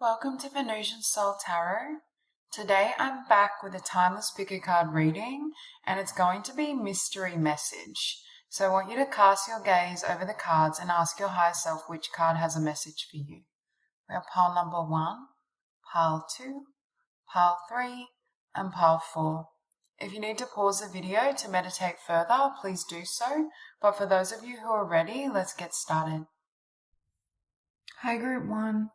Welcome to Venusian Soul Tarot. Today I'm back with a timeless pick a card reading, and it's going to be mystery message. So I want you to cast your gaze over the cards and ask your higher self which card has a message for you. We have pile number 1, pile 2, pile 3, and pile 4. If you need to pause the video to meditate further, please do so. But for those of you who are ready, let's get started. Hi group 1.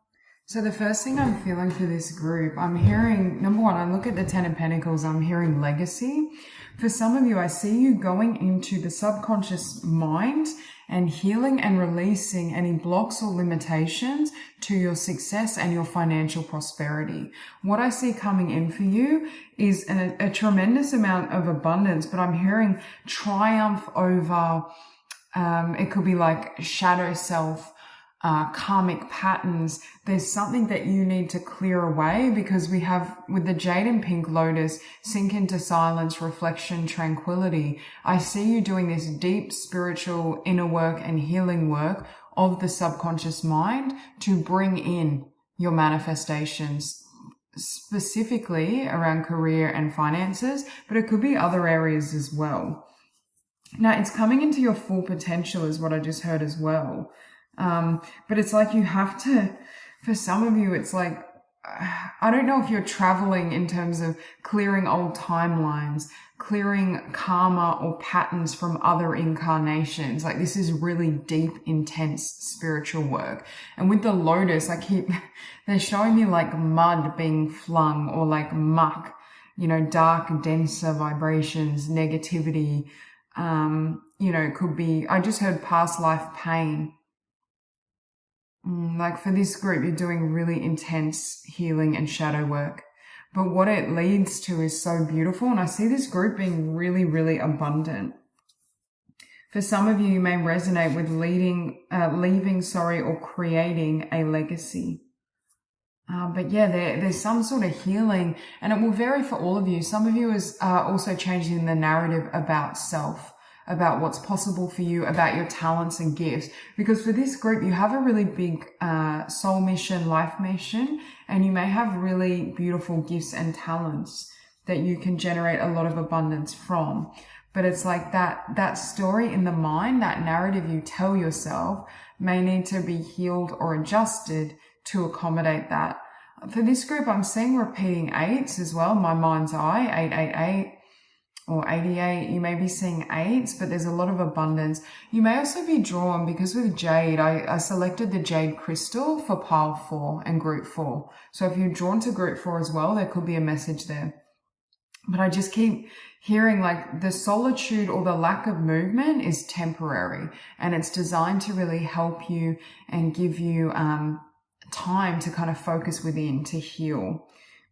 So the first thing I'm feeling for this group, I'm hearing, number 1, I look at the 10 of Pentacles, I'm hearing legacy. For some of you, I see you going into the subconscious mind and healing and releasing any blocks or limitations to your success and your financial prosperity. What I see coming in for you is a tremendous amount of abundance, but I'm hearing triumph over, it could be like shadow self, karmic patterns. There's something that you need to clear away because we have, with the Jade and Pink Lotus, sink into silence, reflection, tranquility. I see you doing this deep spiritual inner work and healing work of the subconscious mind to bring in your manifestations, specifically around career and finances, but it could be other areas as well. Now, it's coming into your full potential is what I just heard as well. But it's like you have to, for some of you, it's like, I don't know if you're traveling in terms of clearing old timelines, clearing karma or patterns from other incarnations. Like this is really deep, intense spiritual work. And with the Lotus, they're showing me like mud being flung or like muck, dark, denser vibrations, negativity. It could be, I just heard past life pain. Like for this group, you're doing really intense healing and shadow work. But what it leads to is so beautiful. And I see this group being really, really abundant. For some of you, you may resonate with leaving, or creating a legacy. But yeah, there's some sort of healing, and it will vary for all of you. Some of you is also changing the narrative about self, about what's possible for you, about your talents and gifts. Because for this group, you have a really big soul mission, life mission, and you may have really beautiful gifts and talents that you can generate a lot of abundance from. But it's like that story in the mind, that narrative you tell yourself may need to be healed or adjusted to accommodate that. For this group, I'm seeing repeating 8s as well. My mind's eye, 888. Or 88, you may be seeing 8s, but there's a lot of abundance. You may also be drawn, because with Jade, I selected the Jade crystal for pile 4 and group 4. So if you're drawn to group 4 as well, there could be a message there. But I just keep hearing like the solitude or the lack of movement is temporary, and it's designed to really help you and give you time to kind of focus within, to heal.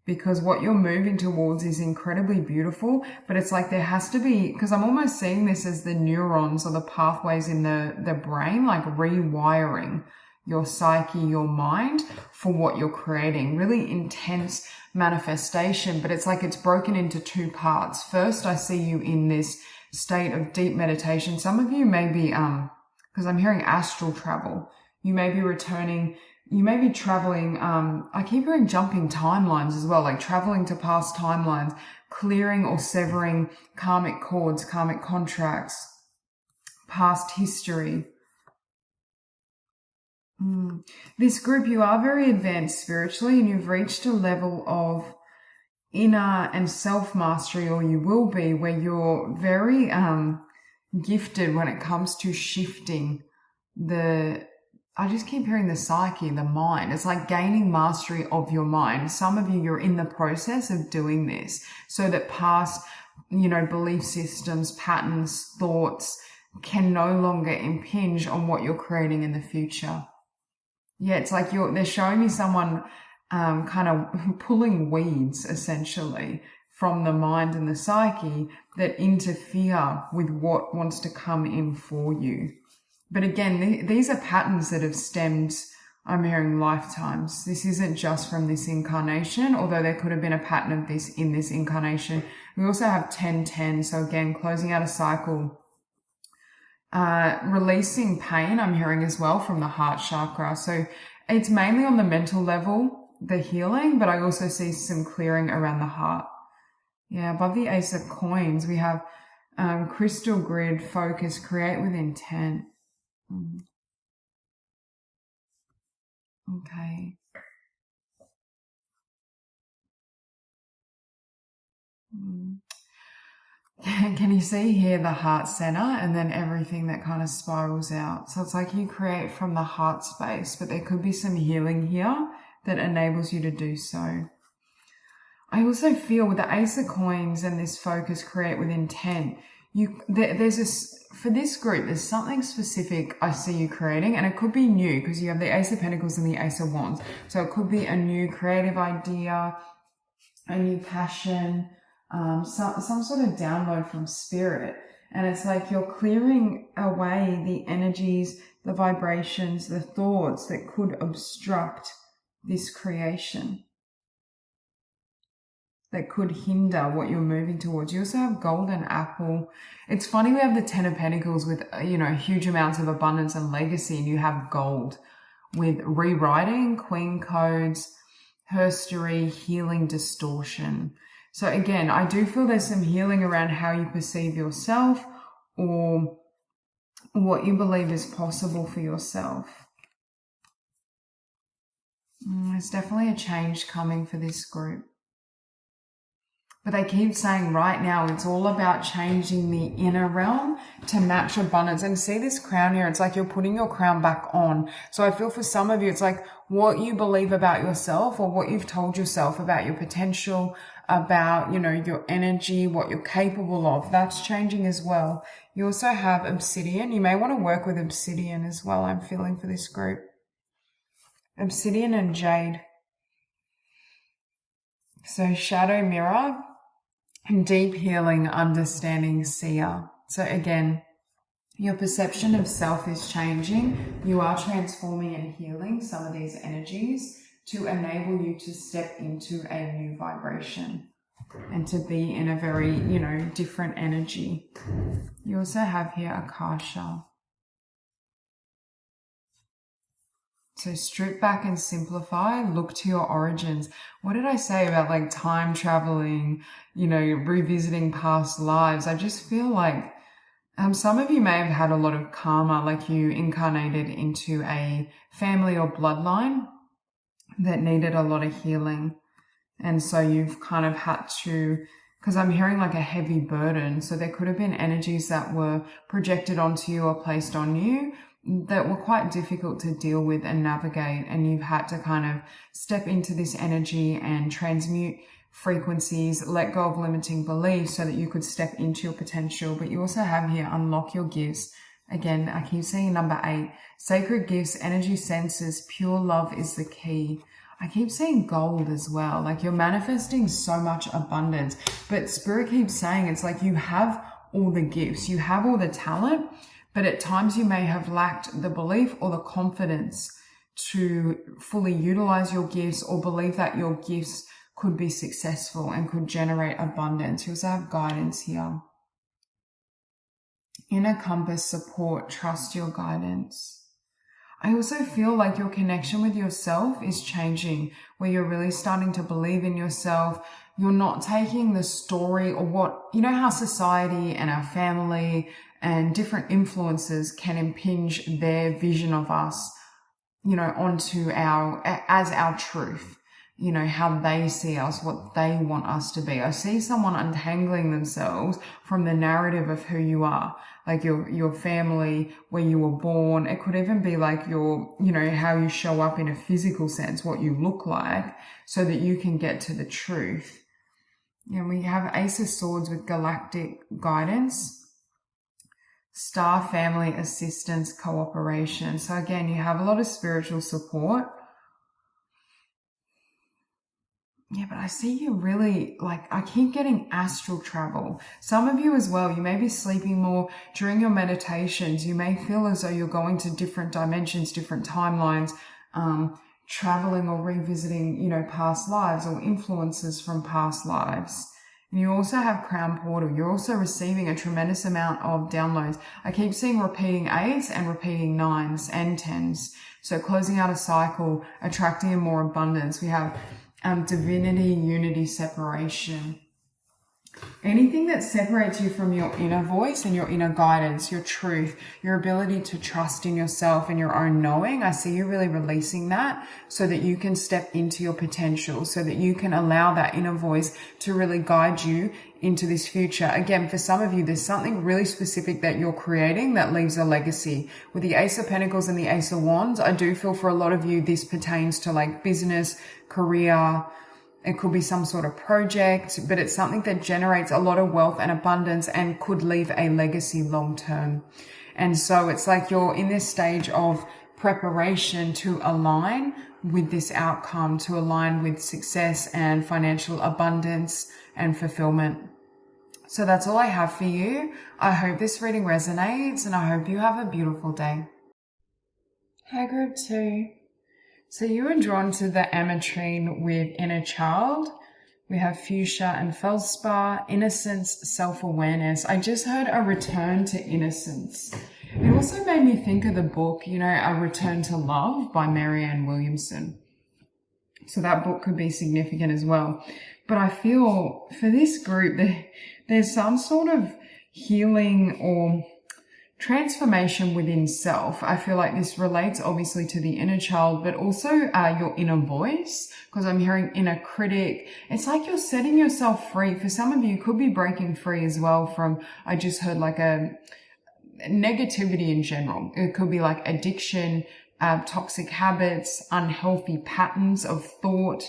Because what you're moving towards is incredibly beautiful, but it's like there has to be, because I'm almost seeing this as the neurons or the pathways in the brain, like rewiring your psyche, your mind for what you're creating. Really intense manifestation, but it's like it's broken into 2 parts. First, I see you in this state of deep meditation. Some of you may be, because I'm hearing astral travel, you may be returning. You may be traveling, I keep hearing jumping timelines as well, like traveling to past timelines, clearing or severing karmic cords, karmic contracts, past history. This group, you are very advanced spiritually, and you've reached a level of inner and self-mastery, or you will be, where you're very gifted when it comes to shifting I just keep hearing the psyche, the mind. It's like gaining mastery of your mind. Some of you, you're in the process of doing this so that past, belief systems, patterns, thoughts can no longer impinge on what you're creating in the future. Yeah, it's like they're showing me someone kind of pulling weeds, essentially, from the mind and the psyche that interfere with what wants to come in for you. But again, these are patterns that have stemmed, I'm hearing, lifetimes. This isn't just from this incarnation, although there could have been a pattern of this in this incarnation. We also have 10-10, so again, closing out a cycle. Releasing pain, I'm hearing as well, from the heart chakra. So it's mainly on the mental level the healing, but I also see some clearing around the heart. Yeah, above the Ace of Coins, we have crystal grid, focus, create with intent. Okay. Can you see here the heart center and then everything that kind of spirals out? So it's like you create from the heart space, but there could be some healing here that enables you to do so. I also feel with the Ace of Coins and this focus, create with intent, there's this, for this group, there's something specific I see you creating, and it could be new because you have the Ace of Pentacles and the Ace of Wands. So it could be a new creative idea, a new passion, some sort of download from spirit. And it's like you're clearing away the energies, the vibrations, the thoughts that could obstruct this creation, that could hinder what you're moving towards. You also have golden apple. It's funny, we have the 10 of Pentacles with, huge amounts of abundance and legacy, and you have gold with rewriting, queen codes, herstory, healing, distortion. So again, I do feel there's some healing around how you perceive yourself or what you believe is possible for yourself. There's definitely a change coming for this group. But they keep saying right now it's all about changing the inner realm to match abundance. And see this crown here, it's like you're putting your crown back on. So I feel for some of you, it's like what you believe about yourself or what you've told yourself about your potential, about, your energy, what you're capable of. That's changing as well. You also have obsidian. You may want to work with obsidian as well, I'm feeling, for this group. Obsidian and jade. So shadow mirror. And deep healing, understanding, seer. So again, your perception of self is changing. You are transforming and healing some of these energies to enable you to step into a new vibration and to be in a very, different energy. You also have here Akasha. So strip back and simplify, look to your origins. What did I say about like time traveling, revisiting past lives? I just feel like some of you may have had a lot of karma, like you incarnated into a family or bloodline that needed a lot of healing. And so you've kind of had to, because I'm hearing like a heavy burden. So there could have been energies that were projected onto you or placed on you that were quite difficult to deal with and navigate, and you've had to kind of step into this energy and transmute frequencies, let go of limiting beliefs so that you could step into your potential. But you also have here unlock your gifts. Again, I keep seeing number 8, sacred gifts, energy senses, pure love is the key. I keep seeing gold as well, like you're manifesting so much abundance, but spirit keeps saying it's like you have all the gifts, you have all the talent, but at times you may have lacked the belief or the confidence to fully utilize your gifts or believe that your gifts could be successful and could generate abundance. You also have guidance here. Inner compass, support, trust your guidance. I also feel like your connection with yourself is changing, where you're really starting to believe in yourself. You're not taking the story or what, how society and our family and different influences can impinge their vision of us, onto as our truth, how they see us, what they want us to be. I see someone untangling themselves from the narrative of who you are, like your family, where you were born. It could even be like your, how you show up in a physical sense, what you look like, so that you can get to the truth. We have Ace of Swords with galactic guidance, star family assistance, cooperation. So again, you have a lot of spiritual support. Yeah, but I see you really, I keep getting astral travel. Some of you as well, you may be sleeping more during your meditations. You may feel as though you're going to different dimensions, different timelines, traveling or revisiting, past lives or influences from past lives. And you also have Crown Portal. You're also receiving a tremendous amount of downloads. I keep seeing repeating 8s and repeating 9s and 10s. So closing out a cycle, attracting in more abundance. We have divinity, unity, separation. Anything that separates you from your inner voice and your inner guidance, your truth, your ability to trust in yourself and your own knowing. I see you really releasing that so that you can step into your potential, so that you can allow that inner voice to really guide you into this future. Again, for some of you, there's something really specific that you're creating that leaves a legacy. With the Ace of Pentacles and the Ace of Wands, I do feel for a lot of you, this pertains to like business, career. It could be some sort of project, but it's something that generates a lot of wealth and abundance and could leave a legacy long term. And so it's like you're in this stage of preparation to align with this outcome, to align with success and financial abundance and fulfillment. So that's all I have for you. I hope this reading resonates and I hope you have a beautiful day. Hi, Group 2. So you are drawn to the Ametrine with Inner Child. We have Fuchsia and Feldspar, Innocence, Self-Awareness. I just heard a return to innocence. It also made me think of the book, A Return to Love by Marianne Williamson. So that book could be significant as well. But I feel for this group, there's some sort of healing or transformation within self. I feel like this relates obviously to the inner child, but also your inner voice, because I'm hearing inner critic. It's like you're setting yourself free. For some of you, you could be breaking free as well from, I just heard like a negativity in general. It could be like addiction, toxic habits, unhealthy patterns of thought,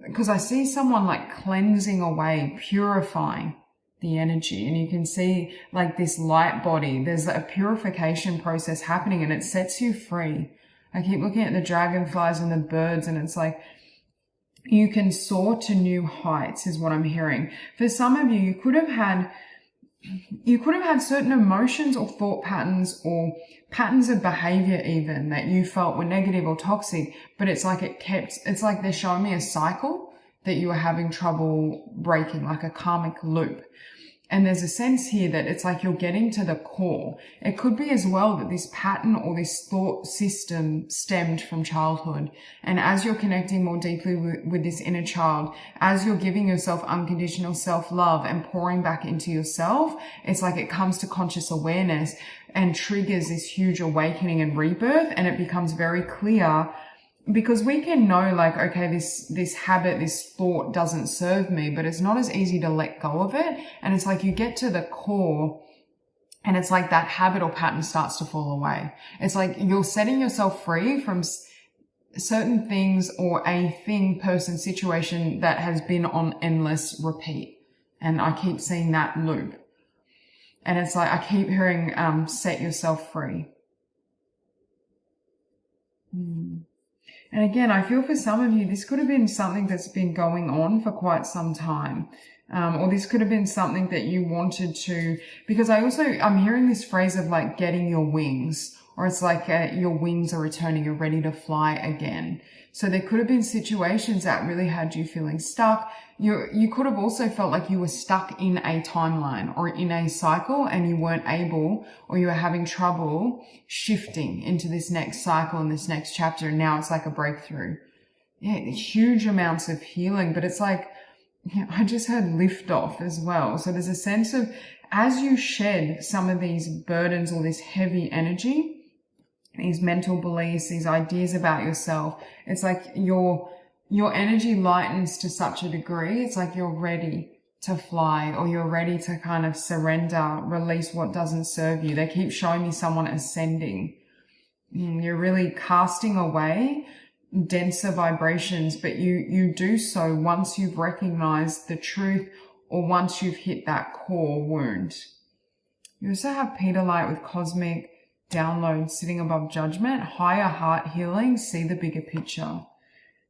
because I see someone like cleansing away, purifying the energy, and you can see like this light body. There's a purification process happening and it sets you free. I keep looking at the dragonflies and the birds, and it's like you can soar to new heights is what I'm hearing. For some of you, you could have had certain emotions or thought patterns or patterns of behavior even that you felt were negative or toxic, but it's like it's like they're showing me a cycle that you are having trouble breaking, like a karmic loop. And there's a sense here that it's like you're getting to the core. It could be as well that this pattern or this thought system stemmed from childhood. And as you're connecting more deeply with this inner child, as you're giving yourself unconditional self-love and pouring back into yourself, it's like it comes to conscious awareness and triggers this huge awakening and rebirth. And it becomes very clear, because we can know like, okay, this habit, this thought doesn't serve me, but it's not as easy to let go of it. And it's like you get to the core and it's like that habit or pattern starts to fall away. It's like you're setting yourself free from certain things or a thing, person, situation that has been on endless repeat. And I keep seeing that loop. And it's like, I keep hearing, set yourself free. And again, I feel for some of you, this could have been something that's been going on for quite some time. Or this could have been something that you wanted to, because I'm hearing this phrase of like getting your wings, or it's like your wings are returning, you're ready to fly again. So there could have been situations that really had you feeling stuck. You could have also felt like you were stuck in a timeline or in a cycle and you weren't able, or you were having trouble shifting into this next cycle and this next chapter. And now it's like a breakthrough. Yeah, huge amounts of healing, but it's like, I just heard lift off as well. So there's a sense of, as you shed some of these burdens or this heavy energy, these mental beliefs, these ideas about yourself, it's like your energy lightens to such a degree. It's like you're ready to fly, or you're ready to kind of surrender, release what doesn't serve you. They keep showing me someone ascending. You're really casting away denser vibrations, but you do so once you've recognized the truth or once you've hit that core wound. You also have Peter Light with cosmic download sitting above judgment, higher heart healing, see the bigger picture.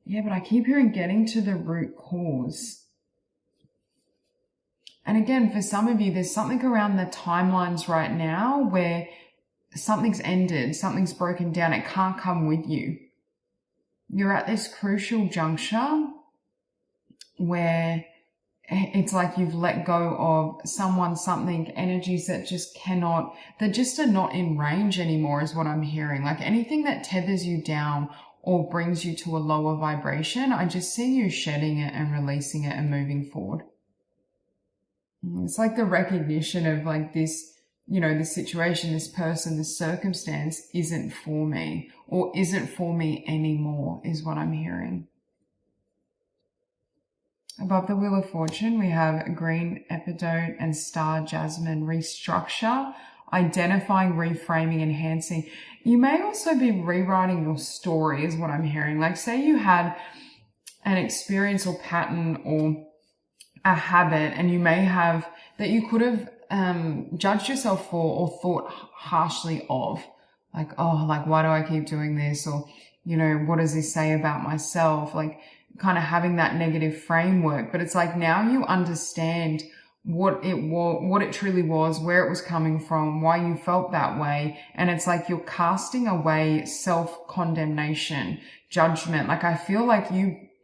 Yeah, but I keep hearing getting to the root cause. And again, for some of you, there's something around the timelines right now where something's ended, something's broken down, it can't come with you. You're at this crucial juncture where it's like you've let go of someone, something, energies that just that just are not in range anymore is what I'm hearing. Like anything that tethers you down or brings you to a lower vibration, I just see you shedding it and releasing it and moving forward. It's like the recognition of like this, this situation, this person, this circumstance isn't for me or isn't for me anymore is what I'm hearing. Above the Wheel of Fortune, we have Green Epidote and Star Jasmine. Restructure, identifying, reframing, enhancing. You may also be rewriting your story is what I'm hearing. Like say you had an experience or pattern or a habit and you may have that you could have judged yourself for or thought harshly of. Like, oh, like why do I keep doing this? Or, what does this say about myself? Like, kind of having that negative framework, but it's like now you understand what it truly was, where it was coming from, why you felt that way. And it's like you're casting away self-condemnation, judgment. Like I feel like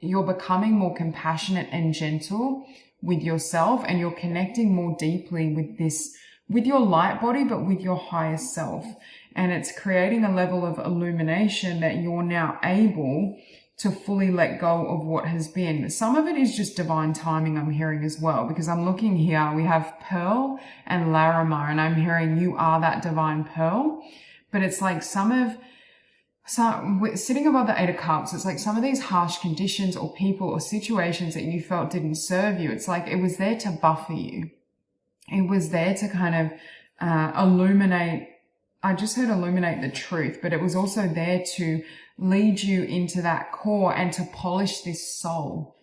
you're becoming more compassionate and gentle with yourself, and you're connecting more deeply with your light body, but with your higher self. And it's creating a level of illumination that you're now able to fully let go of what has been. Some of it is just divine timing, I'm hearing as well, because I'm looking here, we have Pearl and Larimar, and I'm hearing you are that divine Pearl. But it's like sitting above the Eight of Cups, it's like some of these harsh conditions or people or situations that you felt didn't serve you. It's like it was there to buffer you. It was there to kind of illuminate. I just heard illuminate the truth, but it was also there to lead you into that core and to polish this soul,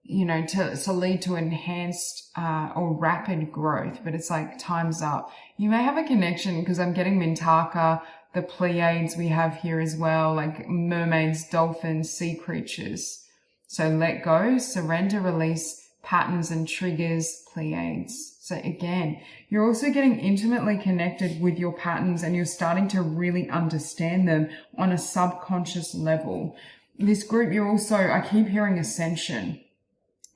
to lead to enhanced or rapid growth. But it's like time's up. You may have a connection because I'm getting Mintaka, the Pleiades we have here as well, like mermaids, dolphins, sea creatures. So let go, surrender, release, patterns and triggers, Pleiades. So again, you're also getting intimately connected with your patterns and you're starting to really understand them on a subconscious level. This group, I keep hearing ascension.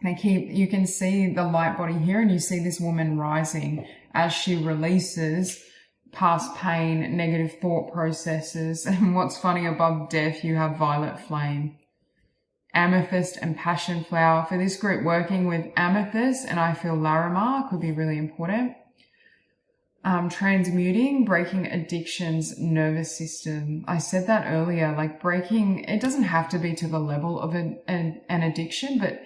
You can see the light body here and you see this woman rising as she releases past pain, negative thought processes. And what's funny, above death, you have violet flame. Amethyst and passion flower. For this group, working with amethyst, and I feel Larimar could be really important. Transmuting, breaking addictions, nervous system. I said that earlier, like breaking, it doesn't have to be to the level of an addiction, but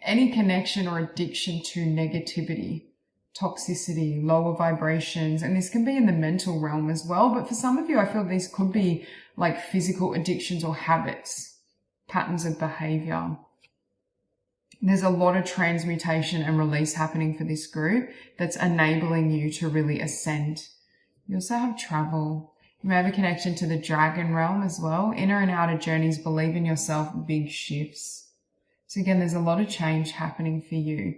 any connection or addiction to negativity, toxicity, lower vibrations, and this can be in the mental realm as well. But for some of you, I feel these could be like physical addictions or habits. Patterns of behavior. There's a lot of transmutation and release happening for this group that's enabling you to really ascend. You also have travel. You may have a connection to the dragon realm as well. Inner and outer journeys, believe in yourself, big shifts. So again, there's a lot of change happening for you.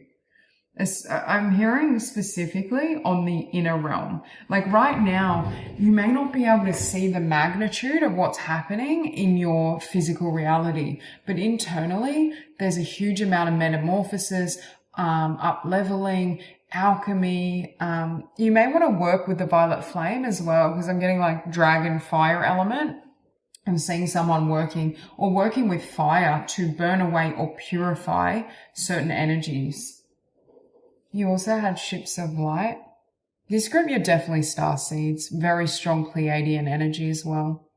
I'm hearing specifically on the inner realm. Like right now, you may not be able to see the magnitude of what's happening in your physical reality, but internally, there's a huge amount of metamorphosis, up-leveling, alchemy. You may want to work with the violet flame as well, because I'm getting like dragon fire element. I'm seeing someone working with fire to burn away or purify certain energies. You also had ships of light. This group, you're definitely star seeds. Very strong Pleiadian energy as well.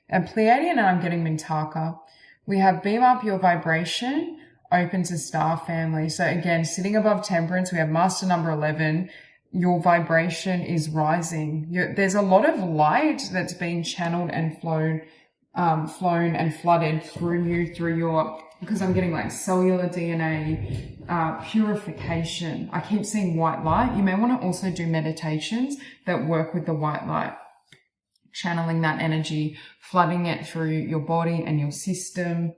And Pleiadian, and I'm getting Mintaka. We have beam up your vibration, open to star family. So again, sitting above temperance, we have master number 11. Your vibration is rising. There's a lot of light that's being channeled and flown and flooded through you, because I'm getting like cellular DNA, purification. I keep seeing white light. You may want to also do meditations that work with the white light, channeling that energy, flooding it through your body and your system.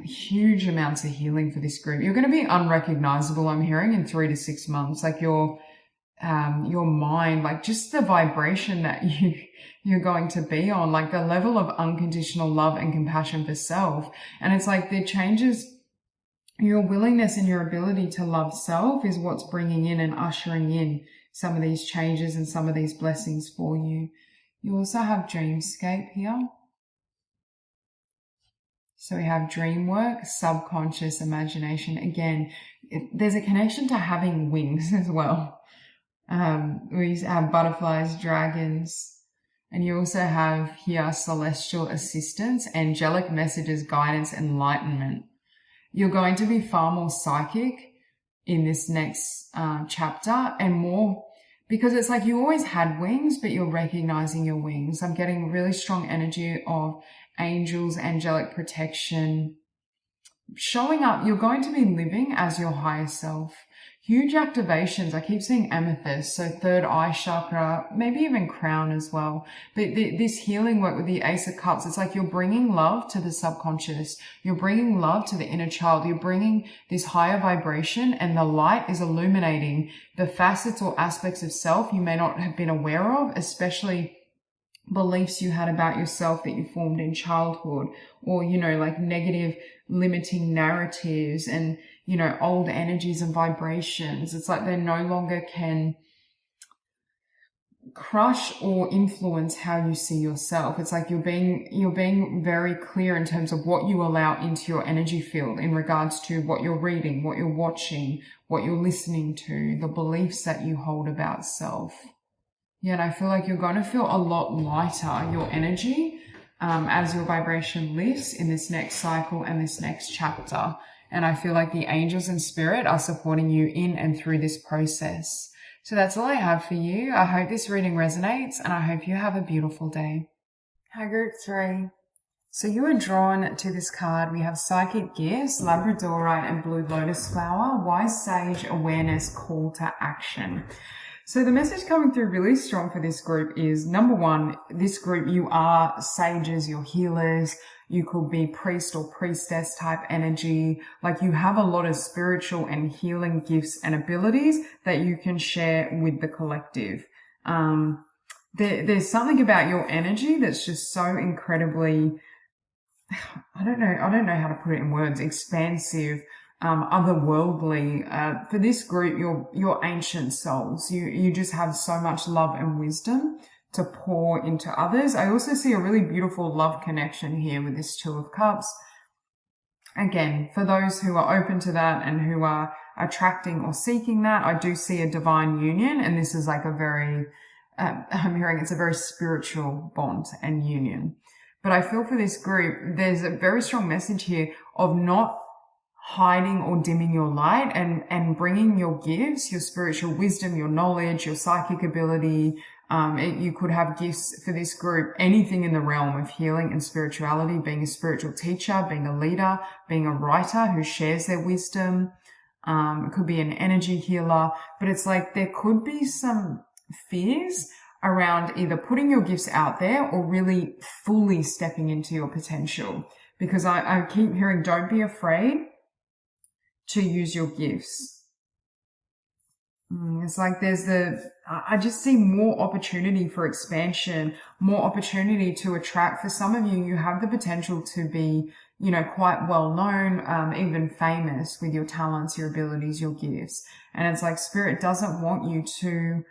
Huge amounts of healing for this group. You're going to be unrecognizable, I'm hearing, in 3 to 6 months. Like your mind, like just the vibration that you're going to be on, like the level of unconditional love and compassion for self. And it's like the changes your willingness and your ability to love self is what's bringing in and ushering in some of these changes and some of these blessings for you. You also have dreamscape here. So we have dream work, subconscious, imagination. Again, there's a connection to having wings as well. We have butterflies, dragons, and you also have here celestial assistance, angelic messages, guidance, enlightenment. You're going to be far more psychic in this next chapter, and more, because it's like you always had wings, but you're recognizing your wings. I'm getting really strong energy of angels, angelic protection showing up. You're going to be living as your higher self. Huge activations. I keep seeing amethyst, so third eye chakra, maybe even crown as well. But this healing work with the Ace of Cups, it's like you're bringing love to the subconscious. You're bringing love to the inner child. You're bringing this higher vibration, and the light is illuminating the facets or aspects of self you may not have been aware of, especially beliefs you had about yourself that you formed in childhood, or, you know, like negative limiting narratives and, you know, old energies and vibrations. It's like they no longer can crush or influence how you see yourself. It's like you're being very clear in terms of what you allow into your energy field in regards to what you're reading, what you're watching, what you're listening to, the beliefs that you hold about self. Yeah, and I feel like you're going to feel a lot lighter, your energy, as your vibration lifts in this next cycle and this next chapter. And I feel like the angels and spirit are supporting you in and through this process. So that's all I have for you. I hope this reading resonates, and I hope you have a beautiful day. Hi, Group 3. So you are drawn to this card. We have Psychic Gifts, Labradorite, and Blue Lotus Flower, Wise Sage, Awareness, Call to Action. So the message coming through really strong for this group is, number one, this group, you are sages, you're healers. You could be priest or priestess type energy. Like you have a lot of spiritual and healing gifts and abilities that you can share with the collective. There's something about your energy that's just so incredibly, I don't know how to put it in words, expansive, otherworldly. For this group, you're ancient souls. You just have so much love and wisdom to pour into others. I also see a really beautiful love connection here with this Two of Cups. Again, for those who are open to that and who are attracting or seeking that, I do see a divine union, and this is like a very, I'm hearing it's a very spiritual bond and union. But I feel for this group, there's a very strong message here of not hiding or dimming your light, and bringing your gifts, your spiritual wisdom, your knowledge, your psychic ability. You could have gifts for this group, anything in the realm of healing and spirituality, being a spiritual teacher, being a leader, being a writer who shares their wisdom. It could be an energy healer, but it's like there could be some fears around either putting your gifts out there or really fully stepping into your potential. Because I keep hearing, don't be afraid to use your gifts. It's like I just see more opportunity for expansion, more opportunity to attract. For some of you, you have the potential to be, you know, quite well known, even famous with your talents, your abilities, your gifts. And it's like Spirit doesn't want you to,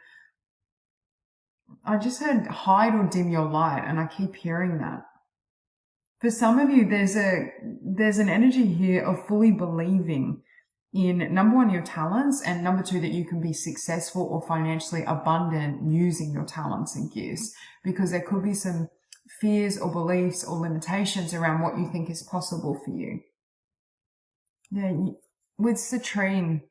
I just heard hide or dim your light, and I keep hearing that. For some of you, there's an energy here of fully believing in, number one, your talents, and number two, that you can be successful or financially abundant using your talents and gifts, because there could be some fears or beliefs or limitations around what you think is possible for you. Yeah, with citrine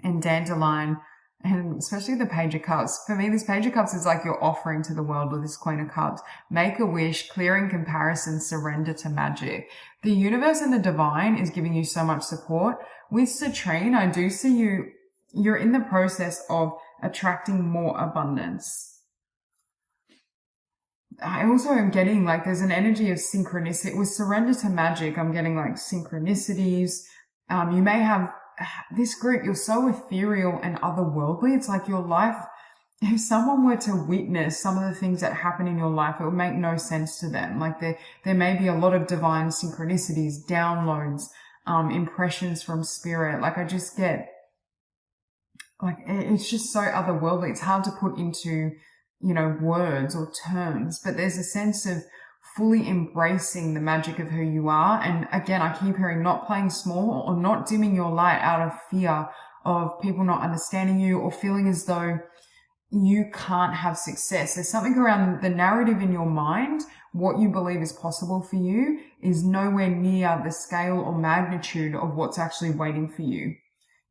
and dandelion, and especially the Page of Cups. For me, this Page of Cups is like your offering to the world with this Queen of Cups. Make a wish, clearing comparison, surrender to magic. The universe and the divine is giving you so much support. With citrine, I do see you're in the process of attracting more abundance. I also am getting like there's an energy of synchronicity. With surrender to magic, I'm getting like synchronicities. You may have this group, you're so ethereal and otherworldly. It's like your life, if someone were to witness some of the things that happen in your life, it would make no sense to them. Like there may be a lot of divine synchronicities, downloads, impressions from spirit. Like I just get, like, it's just so otherworldly. It's hard to put into, you know, words or terms, but there's a sense of fully embracing the magic of who you are. And again, I keep hearing not playing small or not dimming your light out of fear of people not understanding you or feeling as though you can't have success. There's something around the narrative in your mind. What you believe is possible for you is nowhere near the scale or magnitude of what's actually waiting for you.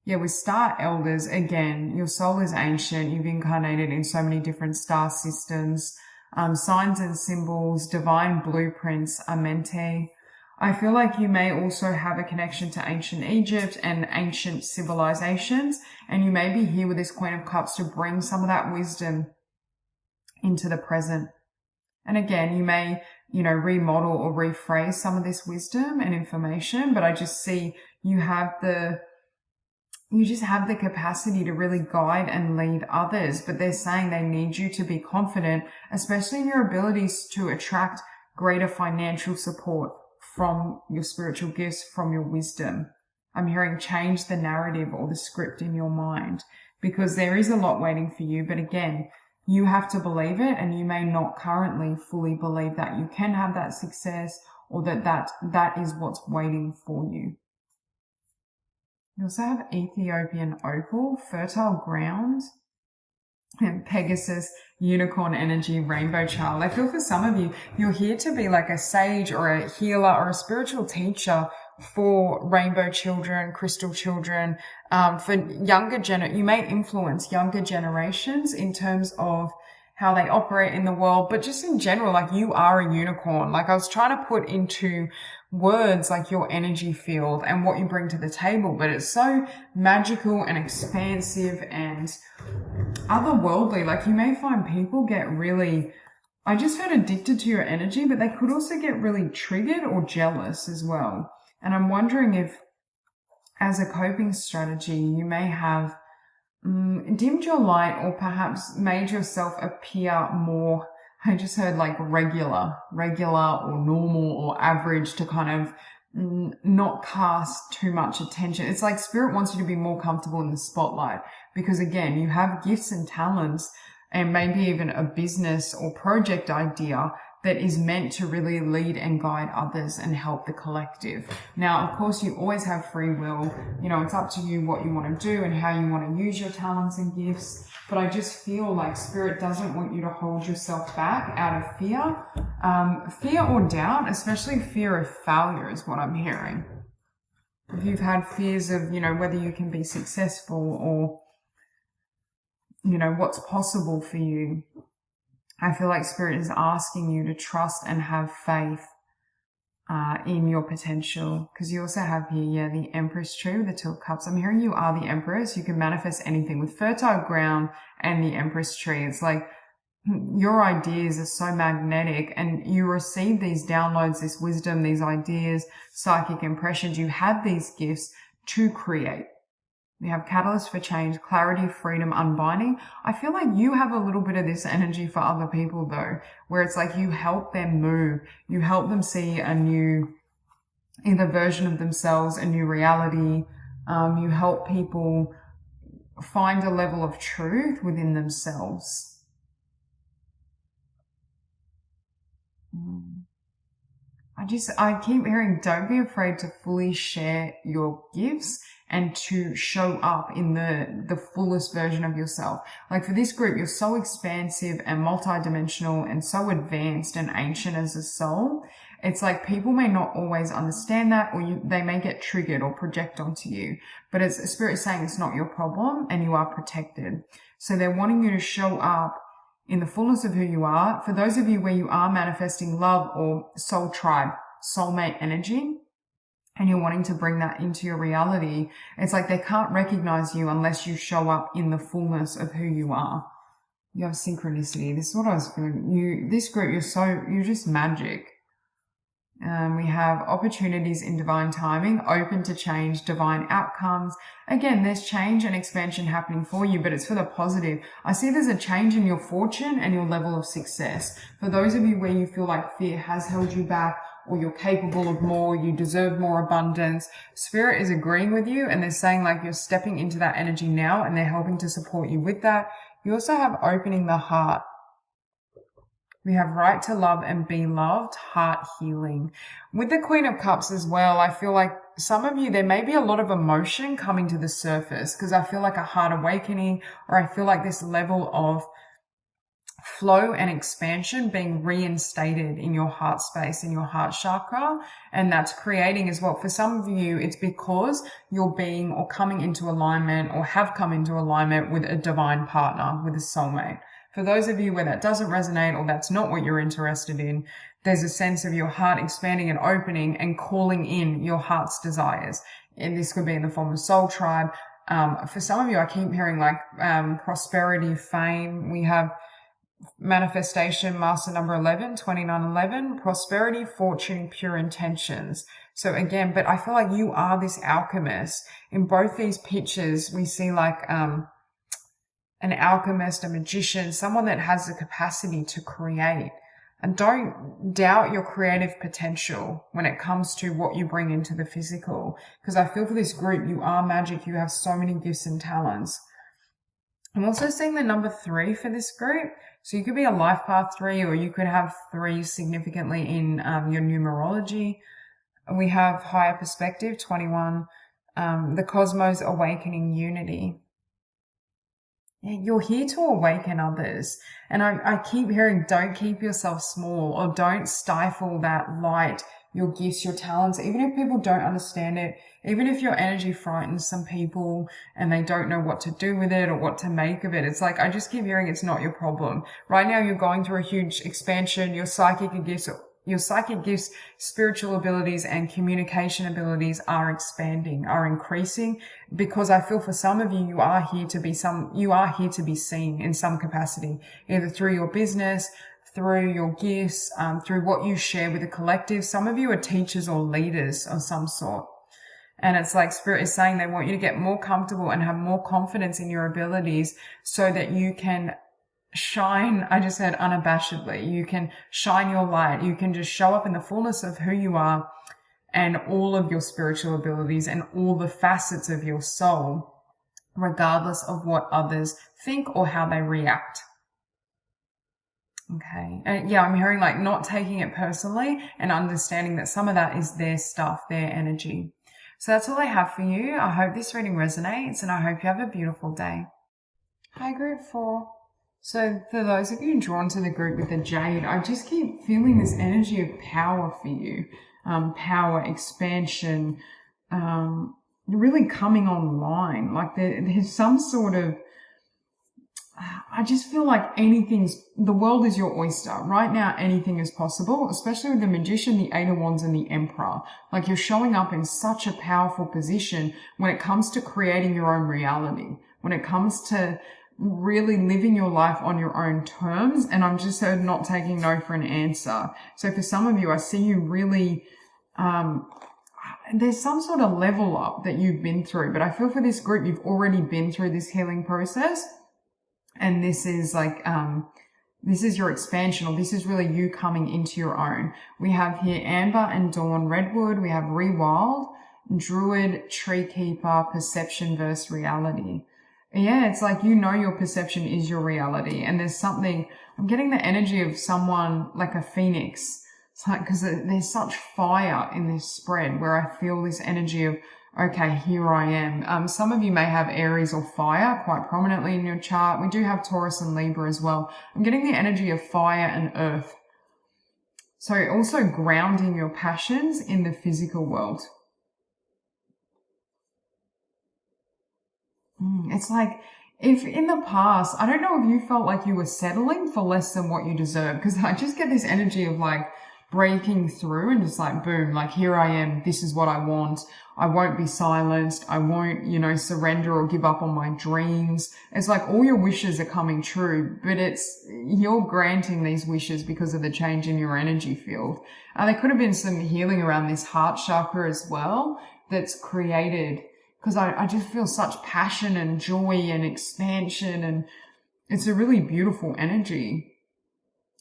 Yeah, with star elders, again, your soul is ancient. You've incarnated in so many different star systems, signs and symbols, divine blueprints, Amente. I feel like you may also have a connection to ancient Egypt and ancient civilizations, and you may be here with this Queen of Cups to bring some of that wisdom into the present. And again, you may, you know, remodel or rephrase some of this wisdom and information, but I just see you just have the capacity to really guide and lead others, but they're saying they need you to be confident, especially in your abilities to attract greater financial support from your spiritual gifts, from your wisdom. I'm hearing change the narrative or the script in your mind, because there is a lot waiting for you. But again, you have to believe it, and you may not currently fully believe that you can have that success, or that is what's waiting for you. You also have Ethiopian opal, fertile ground, and Pegasus, unicorn energy, rainbow child. I feel for some of you, you're here to be like a sage or a healer or a spiritual teacher for rainbow children, crystal children, for younger you may influence younger generations in terms of how they operate in the world, but just in general, like you are a unicorn. Like I was trying to put into words like your energy field and what you bring to the table, but it's so magical and expansive and otherworldly. Like you may find people get really, I just heard addicted to your energy, but they could also get really triggered or jealous as well. And I'm wondering if as a coping strategy, you may have dimmed your light or perhaps made yourself appear more, I just heard like regular or normal or average, to kind of not cast too much attention. It's like spirit wants you to be more comfortable in the spotlight, because again, you have gifts and talents and maybe even a business or project idea that is meant to really lead and guide others and help the collective. Now, of course, you always have free will. You know, it's up to you what you want to do and how you want to use your talents and gifts. But I just feel like spirit doesn't want you to hold yourself back out of fear. Fear or doubt, especially fear of failure is what I'm hearing. If you've had fears of, you know, whether you can be successful or, you know, what's possible for you, I feel like spirit is asking you to trust and have faith in your potential. Because you also have here, yeah, the Empress tree with the Two of Cups. I'm hearing you are the Empress. You can manifest anything with fertile ground and the Empress tree. It's like your ideas are so magnetic, and you receive these downloads, this wisdom, these ideas, psychic impressions. You have these gifts to create. We have catalyst for change, clarity, freedom, unbinding. I feel like you have a little bit of this energy for other people though, where it's like you help them move. You help them see a new, either version of themselves, a new reality. You help people find a level of truth within themselves. I keep hearing, don't be afraid to fully share your gifts and to show up in the fullest version of yourself. Like for this group, you're so expansive and multidimensional and so advanced and ancient as a soul. It's like people may not always understand that, or they may get triggered or project onto you. But it's Spirit saying it's not your problem and you are protected. So they're wanting you to show up in the fullness of who you are. For those of you where you are manifesting love or soul tribe, soulmate energy, and you're wanting to bring that into your reality, it's like they can't recognize you unless you show up in the fullness of who you are. You have synchronicity. This is what I was feeling. This group, you're just magic. We have opportunities in divine timing, open to change, divine outcomes. Again, there's change and expansion happening for you, but it's for the positive. I see there's a change in your fortune and your level of success. For those of you where you feel like fear has held you back, or you're capable of more, you deserve more abundance. Spirit is agreeing with you, and they're saying like you're stepping into that energy now, and they're helping to support you with that. You also have opening the heart. We have right to love and be loved, heart healing. With the Queen of Cups as well, I feel like some of you, there may be a lot of emotion coming to the surface, because I feel like a heart awakening, or I feel like this level of flow and expansion being reinstated in your heart space, in your heart chakra. And that's creating as well. For some of you, it's because you're being or coming into alignment or have come into alignment with a divine partner, with a soulmate. For those of you where that doesn't resonate or that's not what you're interested in, there's a sense of your heart expanding and opening and calling in your heart's desires. And this could be in the form of soul tribe. For some of you, I keep hearing like prosperity, fame. We have manifestation, master number 11, 2911, prosperity, fortune, pure intentions. So again, but I feel like you are this alchemist. In both these pictures, we see like an alchemist, a magician, someone that has the capacity to create. And don't doubt your creative potential when it comes to what you bring into the physical. Because I feel for this group, you are magic. You have so many gifts and talents. I'm also seeing the number 3 for this group. So you could be a life path 3, or you could have 3 significantly in your numerology. We have higher perspective, 21, the cosmos, awakening, unity. Yeah, you're here to awaken others. And I keep hearing, don't keep yourself small, or don't stifle that light, your gifts, your talents, even if people don't understand it, even if your energy frightens some people and they don't know what to do with it or what to make of it. It's like, I just keep hearing it's not your problem. Right now, you're going through a huge expansion. Your psychic gifts, spiritual abilities and communication abilities are expanding, are increasing, because I feel for some of you, you are here to be seen in some capacity, either through your business, through your gifts, through what you share with the collective. Some of you are teachers or leaders of some sort. And it's like Spirit is saying they want you to get more comfortable and have more confidence in your abilities so that you can shine, I just said unabashedly. You can shine your light. You can just show up in the fullness of who you are and all of your spiritual abilities and all the facets of your soul, regardless of what others think or how they react. Okay. And yeah, I'm hearing like not taking it personally and understanding that some of that is their stuff, their energy. So that's all I have for you. I hope this reading resonates, and I hope you have a beautiful day. Hi, group 4. So for those of you drawn to the group with the Jade, I just keep feeling this energy of power for you. Power, expansion, really coming online. Like there's some sort of, I just feel like the world is your oyster. Right now, anything is possible, especially with the Magician, the 8 of Wands, and the Emperor. Like you're showing up in such a powerful position when it comes to creating your own reality, when it comes to really living your life on your own terms. And I'm just not taking no for an answer. So for some of you, I see you really, there's some sort of level up that you've been through, but I feel for this group, you've already been through this healing process. And this is like, this is your expansion, or this is really you coming into your own. We have here Amber and Dawn, Redwood. We have Rewild, Druid, Tree Keeper, Perception versus Reality. Yeah, it's like, your perception is your reality. And there's something, I'm getting the energy of someone like a phoenix. It's like, because there's such fire in this spread where I feel this energy of, okay, here I am. Some of you may have Aries or fire quite prominently in your chart. We do have Taurus and Libra as well. I'm getting the energy of fire and earth. So also grounding your passions in the physical world. It's like, if in the past, I don't know if you felt like you were settling for less than what you deserve, because I just get this energy of like breaking through and just like, boom, like here I am. This is what I want. I won't be silenced. I won't, surrender or give up on my dreams. It's like all your wishes are coming true, but you're granting these wishes because of the change in your energy field. There could have been some healing around this heart chakra as well that's created, because I just feel such passion and joy and expansion, and it's a really beautiful energy.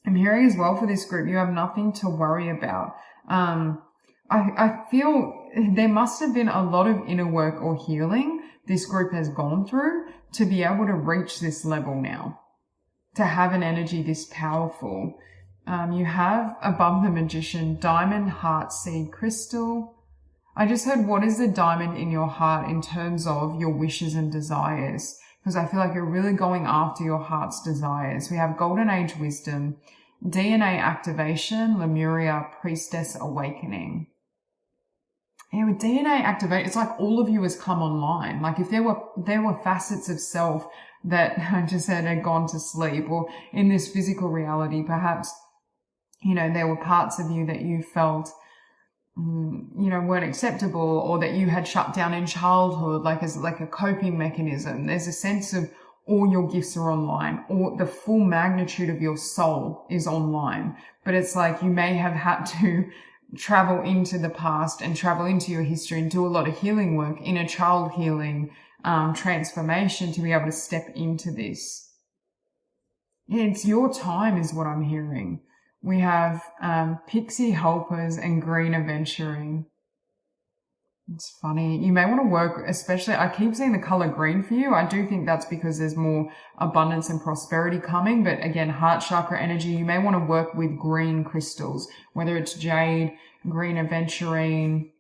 I'm hearing as well for this group, you have nothing to worry about. I feel there must have been a lot of inner work or healing this group has gone through to be able to reach this level now, to have an energy this powerful. You have above the Magician, diamond, heart, seed, crystal. I just heard, what is the diamond in your heart in terms of your wishes and desires? Because I feel like you're really going after your heart's desires. We have Golden Age Wisdom, DNA activation, Lemuria, Priestess awakening. Yeah, with DNA activate, it's like all of you has come online. Like if there were facets of self that I just said had gone to sleep, or in this physical reality, perhaps, you know, there were parts of you that you felt, you know, weren't acceptable, or that you had shut down in childhood, like as like a coping mechanism. There's a sense of all your gifts are online, or the full magnitude of your soul is online. But it's like you may have had to travel into the past and travel into your history and do a lot of healing work, inner child healing, transformation, to be able to step into this. Yeah, it's your time is what I'm hearing. We have pixie helpers and green adventuring. It's funny. You may want to work, especially, I keep seeing the color green for you. I do think that's because there's more abundance and prosperity coming. But again, heart chakra energy, you may want to work with green crystals, whether it's jade, green aventurine.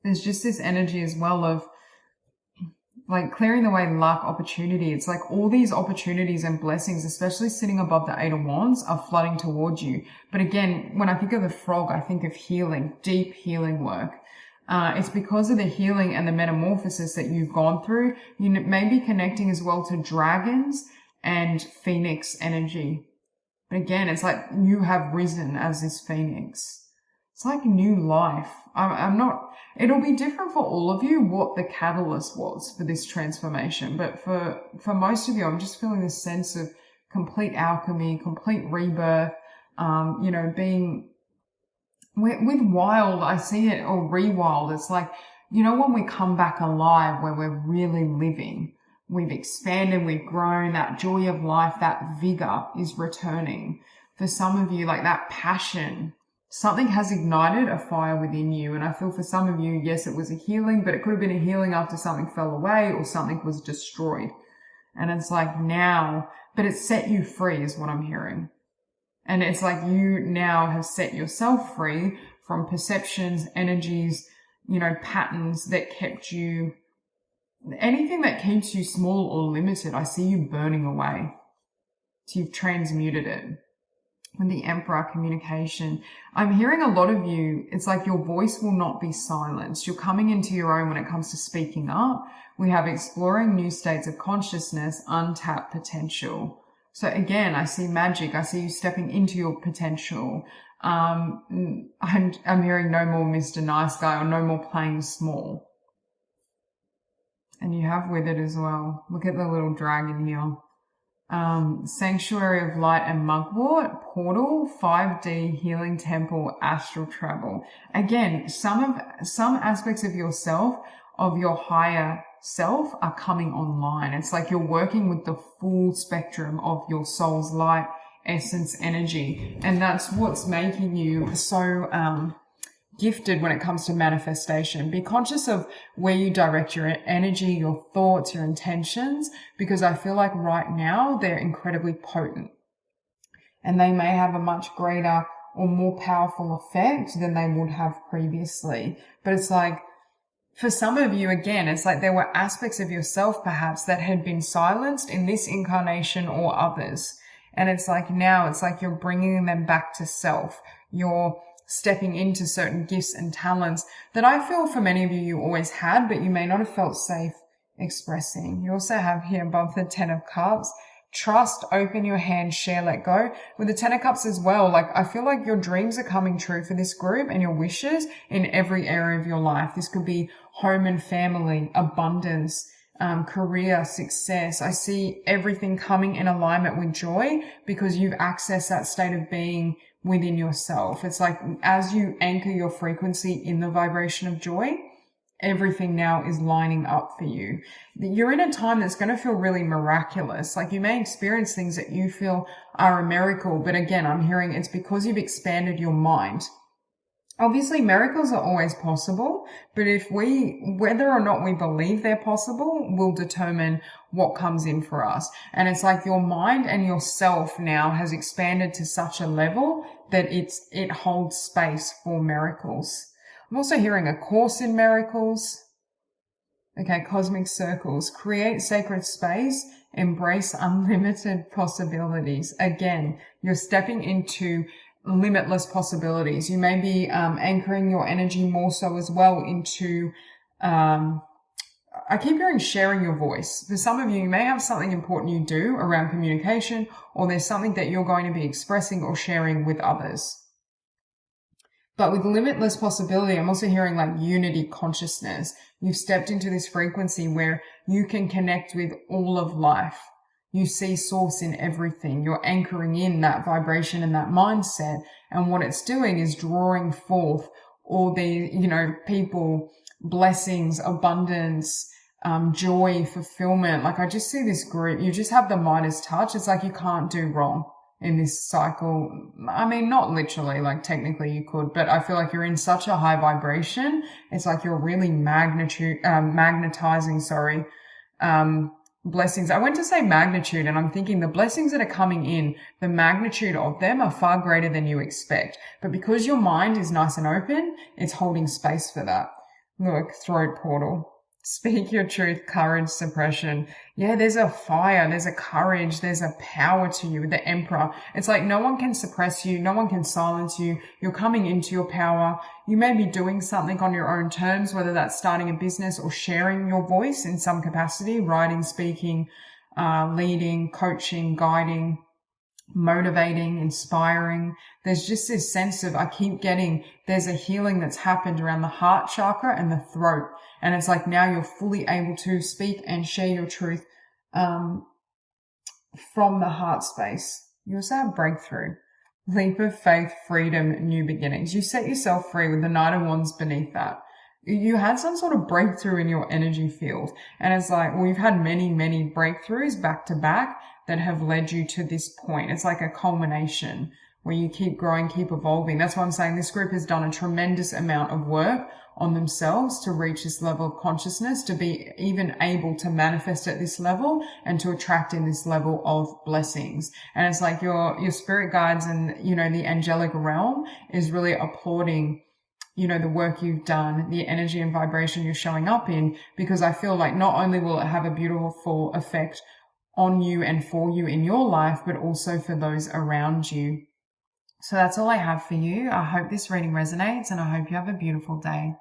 There's just this energy as well of like clearing the way luck, opportunity. It's like all these opportunities and blessings, especially sitting above the Eight of Wands, are flooding towards you. But again, when I think of the frog, I think of healing, deep healing work. It's because of the healing and the metamorphosis that you've gone through. You may be connecting as well to dragons and phoenix energy. But again, it's like you have risen as this phoenix. It's like new life. I'm not, it'll be different for all of you what the catalyst was for this transformation. But for most of you, I'm just feeling this sense of complete alchemy, complete rebirth, you know, being, with wild, I see it, or rewild. It's like, you know, when we come back alive, where we're really living, we've expanded, we've grown, that joy of life, that vigor is returning. For some of you, like that passion, something has ignited a fire within you. And I feel for some of you, yes, it was a healing, but it could have been a healing after something fell away or something was destroyed. And it's like now, but it set you free is what I'm hearing. And it's like you now have set yourself free from perceptions, energies, you know, patterns that kept you, anything that keeps you small or limited, I see you burning away. So you've transmuted it. With the Emperor, communication, I'm hearing a lot of you, it's like your voice will not be silenced. You're coming into your own when it comes to speaking up. We have exploring new states of consciousness, untapped potential. So again, I see magic. I see you stepping into your potential. I'm hearing no more Mr. Nice Guy or no more playing small. And you have with it as well. Look at the little dragon here. Sanctuary of Light and Mugwort, Portal, 5D, Healing Temple, Astral Travel. Again, some aspects of yourself, of your higher self, are coming online. It's like you're working with the full spectrum of your soul's light, essence, energy. And that's what's making you so gifted when it comes to manifestation. Be conscious of where you direct your energy, your thoughts, your intentions, because I feel like right now they're incredibly potent and they may have a much greater or more powerful effect than they would have previously. But it's like, for some of you, again, it's like there were aspects of yourself perhaps that had been silenced in this incarnation or others. And it's like now it's like you're bringing them back to self. You're stepping into certain gifts and talents that I feel for many of you, you always had, but you may not have felt safe expressing. You also have here above the 10 of Cups, trust, open your hand, share, let go. With the 10 of Cups as well, like I feel like your dreams are coming true for this group and your wishes in every area of your life. This could be home and family, abundance, career, success. I see everything coming in alignment with joy because you've accessed that state of being within yourself. It's like as you anchor your frequency in the vibration of joy, everything now is lining up for you. You're in a time that's going to feel really miraculous. Like you may experience things that you feel are a miracle, but again, I'm hearing it's because you've expanded your mind. Obviously, miracles are always possible, but whether or not we believe they're possible will determine what comes in for us. And it's like your mind and yourself now has expanded to such a level that it holds space for miracles. I'm also hearing a course in miracles. Okay, cosmic circles. Create sacred space. Embrace unlimited possibilities. Again, you're stepping into limitless possibilities. You may be anchoring your energy more so as well into, I keep hearing sharing your voice. For some of you, you may have something important you do around communication, or there's something that you're going to be expressing or sharing with others. But with limitless possibility, I'm also hearing like unity consciousness. You've stepped into this frequency where you can connect with all of life. You see source in everything. You're anchoring in that vibration and that mindset. And what it's doing is drawing forth all the, people, blessings, abundance, joy, fulfillment. Like I just see this group. You just have the Midas touch. It's like you can't do wrong in this cycle. I mean, not literally, like technically you could, but I feel like you're in such a high vibration. It's like you're really magnetizing, blessings. I went to say magnitude, and I'm thinking the blessings that are coming in, the magnitude of them are far greater than you expect. But because your mind is nice and open, it's holding space for that. Look, throat portal. Speak your truth, courage, suppression. Yeah, there's a fire, there's a courage, there's a power to you, the Emperor. It's like no one can suppress you, no one can silence you. You're coming into your power. You may be doing something on your own terms, whether that's starting a business or sharing your voice in some capacity, writing, speaking, leading, coaching, guiding, motivating, inspiring. There's just this sense of, I keep getting, there's a healing that's happened around the heart chakra and the throat. And it's like now you're fully able to speak and share your truth from the heart space. You also have breakthrough, leap of faith, freedom, new beginnings. You set yourself free with the Knight of Wands beneath that. You had some sort of breakthrough in your energy field. And it's like, we've had many, many breakthroughs back to back that have led you to this point. It's like a culmination where you keep growing, keep evolving. That's why I'm saying this group has done a tremendous amount of work on themselves to reach this level of consciousness, to be even able to manifest at this level and to attract in this level of blessings. And it's like your spirit guides and, the angelic realm is really applauding, the work you've done, the energy and vibration you're showing up in, because I feel like not only will it have a beautiful effect on you and for you in your life, but also for those around you. So that's all I have for you. I hope this reading resonates, and I hope you have a beautiful day.